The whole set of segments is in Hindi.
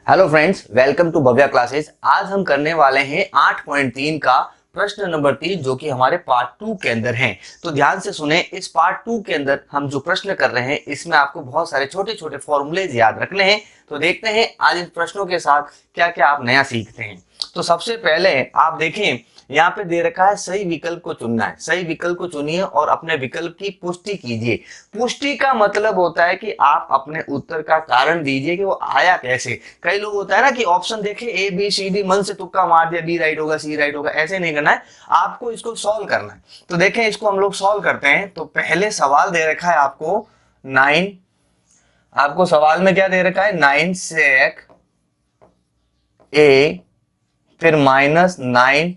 Hello friends, welcome to Bhavya classes. आज हम करने वाले हैं 8.3 का प्रश्न नंबर 3 जो कि हमारे पार्ट 2 के अंदर है। तो ध्यान से सुने, इस पार्ट 2 के अंदर हम जो प्रश्न कर रहे हैं इसमें आपको बहुत सारे छोटे छोटे फॉर्मूलेज याद रखने हैं। तो देखते हैं आज इन प्रश्नों के साथ क्या क्या आप नया सीखते हैं। तो सबसे पहले आप देखें, यहाँ पे दे रखा है सही विकल्प को चुनना है। सही विकल्प को चुनिए और अपने विकल्प की पुष्टि कीजिए। पुष्टि का मतलब होता है कि आप अपने उत्तर का कारण दीजिए कि वो आया कैसे। कई लोग होता है ना कि ऑप्शन देखे ए बी सी डी, मन से तुक्का मार दिया, बी राइट होगा सी राइट होगा, ऐसे नहीं करना है। आपको इसको सॉल्व करना है। तो देखें, इसको हम लोग सॉल्व करते हैं। तो पहले सवाल दे रखा है आपको 9, आपको सवाल में क्या दे रखा है 9 sec ए, फिर -9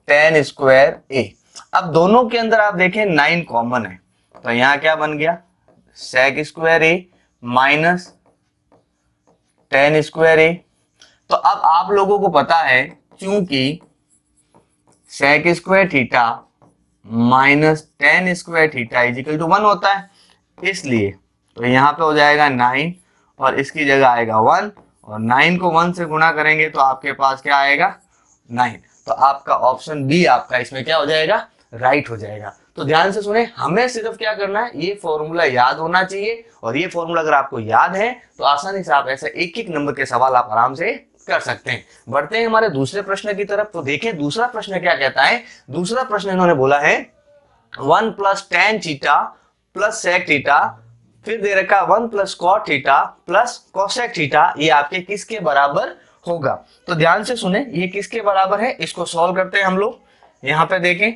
tan स्क्वायर ए। अब दोनों के अंदर आप देखें 9 कॉमन है, तो यहां क्या बन गया sec square a minus tan square a. तो अब आप लोगों को पता है चूंकि sec square theta minus tan square theta equal to 1 होता है, इसलिए तो यहाँ पे हो जाएगा 9 और इसकी जगह आएगा 1 और 9 को 1 से गुणा करेंगे तो आपके पास क्या आएगा 9। तो आपका ऑप्शन बी आपका इसमें क्या हो जाएगा, राइट हो जाएगा। तो ध्यान से सुने, हमें सिर्फ क्या करना है, ये फॉर्मूला याद होना चाहिए और ये फॉर्मूला अगर आपको याद है तो आसानी से आप ऐसे एक एक नंबर के सवाल आप आराम से कर सकते हैं। बढ़ते हैं हमारे दूसरे प्रश्न की तरफ। तो देखें दूसरा प्रश्न क्या कहता है। दूसरा प्रश्न इन्होंने बोला है 1 plus tan theta plus sec theta, फिर दे रखा 1 plus cot theta plus cosec theta, ये आपके किसके बराबर होगा। तो ध्यान से सुने, ये किसके बराबर है, इसको सॉल्व करते हैं हम लोग। यहां पे देखें,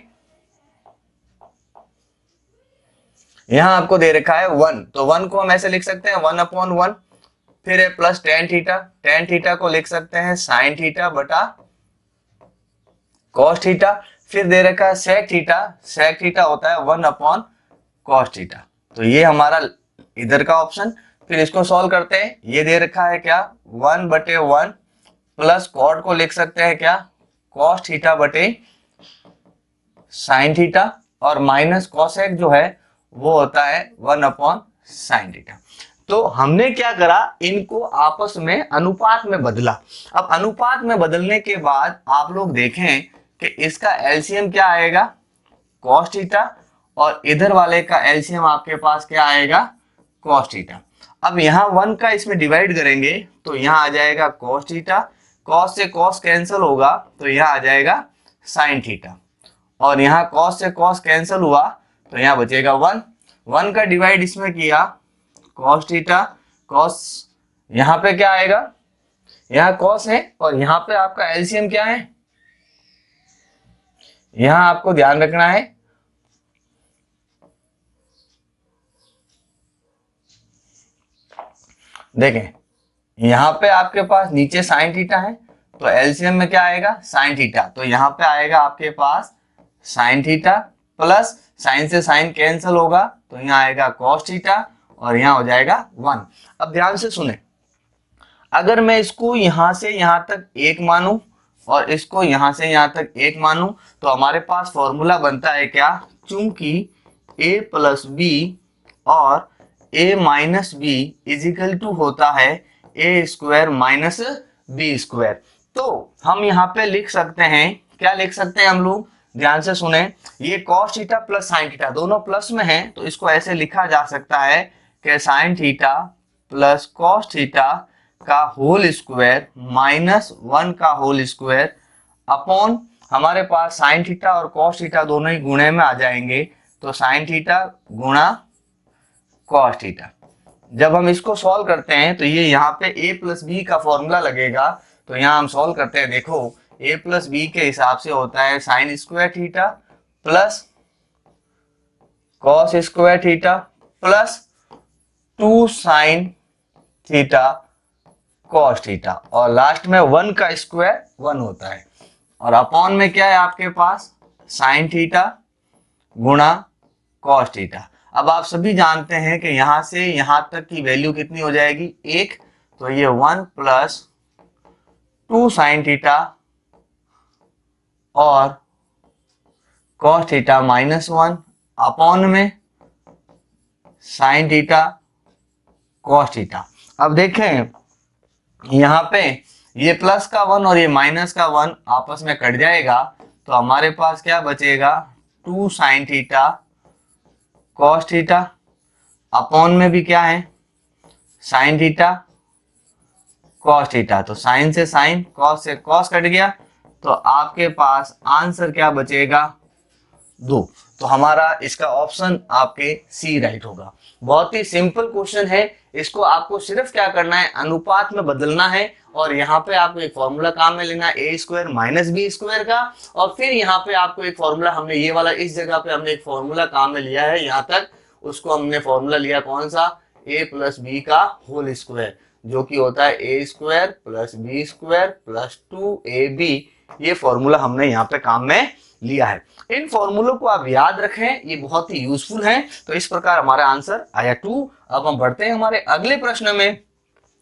यहां आपको दे रखा है 1, तो 1 को हम ऐसे लिख सकते हैं 1/1, फिर है प्लस tan थीटा को लिख सकते हैं sin थीटा बटा cos थीटा, फिर दे रखा है sec थीटा होता है 1/cos थीटा। तो ये हमारा इधर का ऑप्शन। फिर इसको सॉल्व करते हैं, ये दे रखा है क्या 1/1 प्लस कॉट को लिख सकते हैं क्या cos थीटा बटे sin थीटा, और माइनस cosec जो है वो होता है 1/sin थीटा। तो हमने क्या करा, इनको आपस में अनुपात में बदला। अब अनुपात में बदलने के बाद आप लोग देखें कि इसका एलसीएम क्या आएगा cos थीटा और इधर वाले का एलसीएम आपके पास क्या आएगा cos थीटा। अब यहाँ 1 का इसमें डिवाइड करेंगे तो यहाँ आ जाएगा cos थीटा, cos से cos कैंसिल होगा तो यहाँ आ जाएगा sin थीटा, और यहाँ cos से cos कैंसिल हुआ तो यहाँ बचेगा 1। 1 का डिवाइड इसमें किया cos थीटा, cos यहाँ पे क्या आएगा, यहाँ cos है और यहाँ पे आपका एलसीएम क्या है, यहाँ आपको ध्यान रखना है देखें, यहाँ पे आपके पास नीचे sin थीटा है तो एलसीएम में क्या आएगा sin थीटा, तो यहाँ पे आएगा आपके पास sin थीटा प्लस sin से sin कैंसिल होगा तो यहाँ आएगा cos थीटा और यहाँ हो जाएगा 1। अब ध्यान से सुने, अगर मैं इसको यहाँ से यहाँ तक 1 मानूं और इसको यहाँ से यहाँ तक 1 मानूं तो हमारे पास फॉर्मूला बनता है क्या, चूंकि a प्लस बी और a minus b equal to होता है a square minus b square. तो हम यहाँ पे लिख सकते हैं, क्या लिख सकते हैं हम लोग, ध्यान से सुने, ये cos theta plus sin theta दोनों प्लस में है तो इसको ऐसे लिखा जा सकता है कि sin theta plus cos theta का होल स्क्वायर माइनस 1 का होल स्क्वायर अपॉन, हमारे पास sin थीटा और cos थीटा दोनों ही गुणे में आ जाएंगे तो sin थीटा गुणा cos थीटा। जब हम इसको सॉल्व करते हैं तो ये यहाँ पे a प्लस बी का फॉर्मूला लगेगा, तो यहाँ हम सॉल्व करते हैं। देखो a प्लस बी के हिसाब से होता है sin square theta plus cos square theta plus 2 sin theta cos theta, और लास्ट में 1 का स्क्वायर 1 होता है, और अपॉन में क्या है आपके पास sin थीटा गुणा cos थीटा। अब आप सभी जानते हैं कि यहां से यहां तक की वैल्यू कितनी हो जाएगी 1, तो ये 1 प्लस 2 sin थीटा और cos थीटा माइनस 1 अपॉन में sin थीटा cos थीटा। अब देखें यहाँ पे ये प्लस का 1 और ये माइनस का 1 आपस में कट जाएगा, तो हमारे पास क्या बचेगा, 2 sine theta cos theta, upon में भी क्या है, साइन थीटा कॉस थीटा। तो साइन से साइन, कॉस से कॉस कट गया, तो आपके पास आंसर क्या बचेगा, 2। तो हमारा इसका ऑप्शन आपके सी राइट होगा। बहुत ही सिंपल क्वेश्चन है, इसको आपको सिर्फ क्या करना है, अनुपात में बदलना है, और यहाँ पे आपको एक फॉर्मूला काम में लेना है A square minus b square का, और फिर यहाँ पे आपको एक फॉर्मूला, हमने ये वाला इस जगह पे हमने एक फॉर्मूला काम में लिया है यहाँ तक, उसको हमने फॉर्मूला लिया कौन सा, ए प्लस बी का होल स्क्वायर, जो कि होता है A square plus B square plus 2ab। ये फॉर्मूला हमने यहाँ पे काम में लिया है। इन फॉर्मूलों को आप याद रखें, ये बहुत ही यूजफुल हैं। तो इस प्रकार हमारा आंसर आया 2। अब हम बढ़ते हैं हमारे अगले प्रश्न में।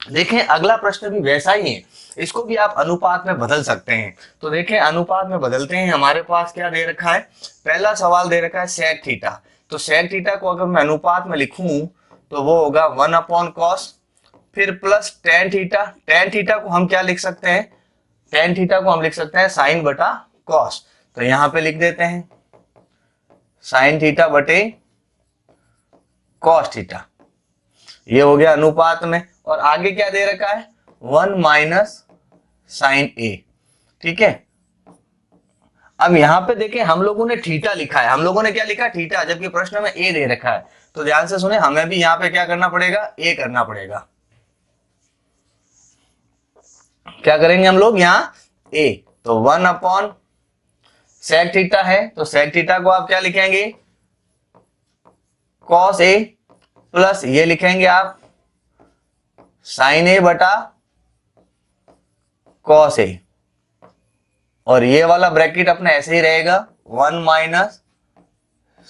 देखें अगला प्रश्न भी वैसा ही है, इसको भी आप अनुपात में बदल सकते हैं। तो देखें अनुपात में बदलते हैं। हमारे पास क्या दे रखा है, पहला सवाल दे रखा है सेक थीटा। तो सेक थीटा को अगर मैं अनुपात में लिखूं तो वो होगा 1 अपॉन कॉस, फिर plus tan theta. Tan theta को हम क्या लिख सकते हैं, टेन थीटा को हम लिख सकते हैं साइन बटा कॉस। तो यहां पे लिख देते हैं साइन थीटा बटे कॉस थीटा, ये हो गया अनुपात में। और आगे क्या दे रखा है, 1 माइनस साइन ए। ठीक है, अब यहां पे देखें हम लोगों ने थीटा लिखा है, हम लोगों ने क्या लिखा, थीटा, जबकि प्रश्न में ए दे रखा है। तो ध्यान से सुने, हमें भी यहां पे क्या करना पड़ेगा, ए करना पड़ेगा। क्या करेंगे हम लोग यहाँ, ए। तो 1 अपॉन सेक थीटा है, तो सेक थीटा को आप क्या लिखेंगे, कॉस ए, प्लस ये लिखेंगे आप साइन ए बटा कॉस ए, और ये वाला ब्रैकेट अपने ऐसे ही रहेगा 1 माइनस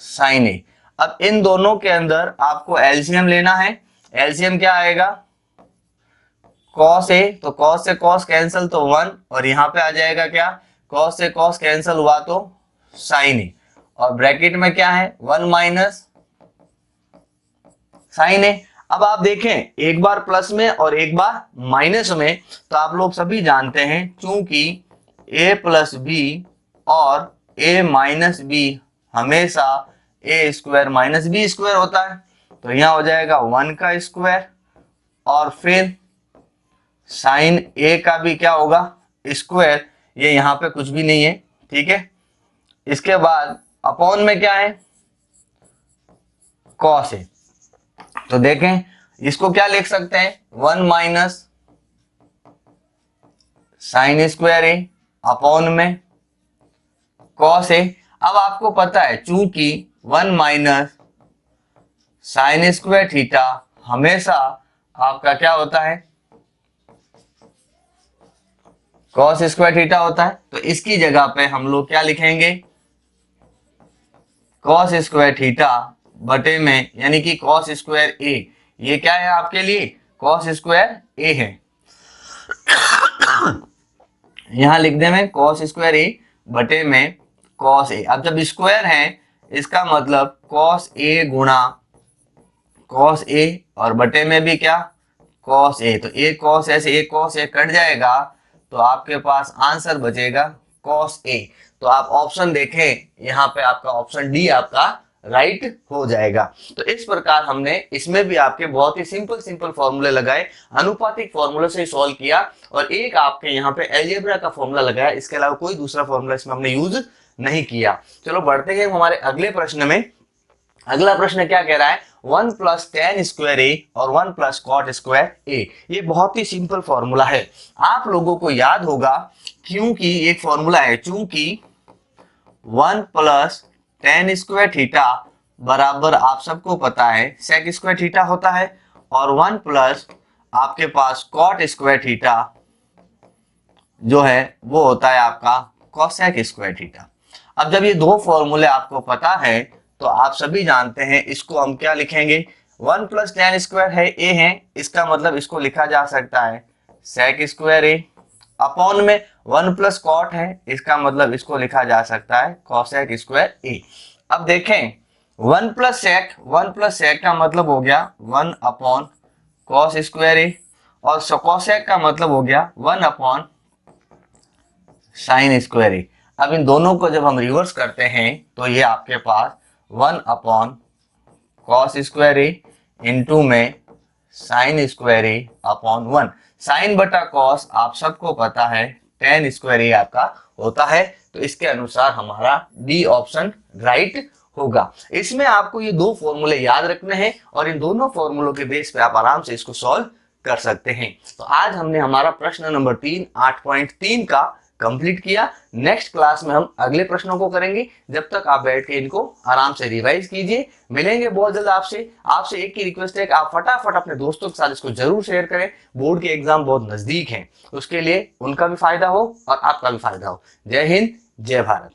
साइन ए। अब इन दोनों के अंदर आपको एलसीएम लेना है। एलसीएम क्या आएगा, कॉस ए, तो कॉस से कॉस कैंसिल तो 1, और यहां पे आ जाएगा क्या, कॉस से कॉस कैंसिल हुआ तो साइन ए, और ब्रैकेट में क्या है 1 माइनस साइन ए। अब आप देखें एक बार प्लस में और एक बार माइनस में, तो आप लोग सभी जानते हैं चूंकि a प्लस बी और a माइनस बी हमेशा a square minus b square होता है, तो यहां हो जाएगा 1 का स्क्वायर, और फिर साइन a का भी क्या होगा, स्क्वायर, ये यहां पे कुछ भी नहीं है। ठीक है, इसके बाद अपॉन में क्या है, कॉस है। तो देखें इसको क्या लिख सकते हैं, 1 माइनस साइन स्क्वायर ए अपॉन में कॉस ए। अब आपको पता है चूंकि 1 माइनस साइन स्क्वायर थीटा हमेशा आपका क्या होता है, कॉस स्क्वायर थीटा होता है, तो इसकी जगह पे हम लोग क्या लिखेंगे, कॉस स्क्वायर थीटा बटे में, यानी कि कॉस स्क्वायर ए। ये क्या है आपके लिए, कॉस स्क्वायर ए है। यहां लिख दे में कॉस स्क्वायर ए बटे में कॉस ए। अब जब स्क्वायर है इसका मतलब कॉस ए गुणा कॉस ए, और बटे में भी क्या, कॉस ए। तो ए कॉस ए से ए कॉस ए कट जाएगा, तो आपके पास आंसर बचेगा कॉस ए। तो आप ऑप्शन देखें, यहाँ पे आपका ऑप्शन डी आपका राइट हो जाएगा। तो इस प्रकार हमने इसमें भी आपके बहुत ही सिंपल सिंपल फॉर्मूले लगाए, अनुपातिक फॉर्मूले से सॉल्व किया, और एक आपके यहाँ पे अलजेब्रा का फॉर्मूला लगाया। इसके अलावा कोई दूसरा फॉर्मूला इसमें हमने यूज नहीं किया। चलो बढ़ते हैं हमारे अगले प्रश्न में। अगला प्रश्न क्या कह रहा है, 1 प्लस टेन स्क्वायर ए और 1 प्लस कॉट स्क्वायर ए। ये बहुत ही सिंपल फॉर्मूला है, आप लोगों को याद होगा, क्योंकि एक फॉर्मूला है, चूंकि 1 प्लस टेन स्क्वायर थीटा बराबर आप सबको पता है सेक स्क्वायर थीटा होता है, और 1 प्लस आपके पास कॉट स्क्वायर थीटा जो है वो होता है आपका कोसेक स्क्वायर थीटा। अब जब ये दो फॉर्मूले आपको पता है तो आप सभी जानते हैं इसको हम क्या लिखेंगे, 1 प्लस टेन स्क्वायर है ए है, इसका मतलब इसको लिखा जा सकता है सेक स्क्वायर ए, अपॉन में 1 प्लस कॉट है, इसका मतलब इसको लिखा जा सकता है कोसेक स्क्वायर ए। अब देखें 1 प्लस सेक का मतलब हो गया 1 अपॉन कॉस स्क्वायर ए, और कोसेक का मतलब हो गया 1 अपॉन साइन स्क्वायर ए। अब इन दोनों को जब हम रिवर्स करते हैं तो ये आपके पास 1 अपॉन कॉस स्क्वायर ए इंटू में साइन स्क्वायर ए अपॉन 1। साइन बटा कॉस आप सबको पता है टेन स्क्वायर ए आपका होता है, तो इसके अनुसार हमारा डी ऑप्शन राइट होगा। इसमें आपको ये दो फॉर्मूले याद रखने हैं और इन दोनों फॉर्मूलों के बेस पे आप आराम से इसको सॉल्व कर सकते हैं। तो आज हमने हमारा प्रश्न नंबर 3 8.3 का कंप्लीट किया। नेक्स्ट क्लास में हम अगले प्रश्नों को करेंगे। जब तक आप बैठ के इनको आराम से रिवाइज कीजिए। मिलेंगे बहुत जल्द आपसे। आपसे एक ही रिक्वेस्ट है कि आप फटाफट अपने दोस्तों के साथ इसको जरूर शेयर करें। बोर्ड के एग्जाम बहुत नजदीक हैं, उसके लिए उनका भी फायदा हो और आपका भी फायदा हो। जय हिंद, जय भारत।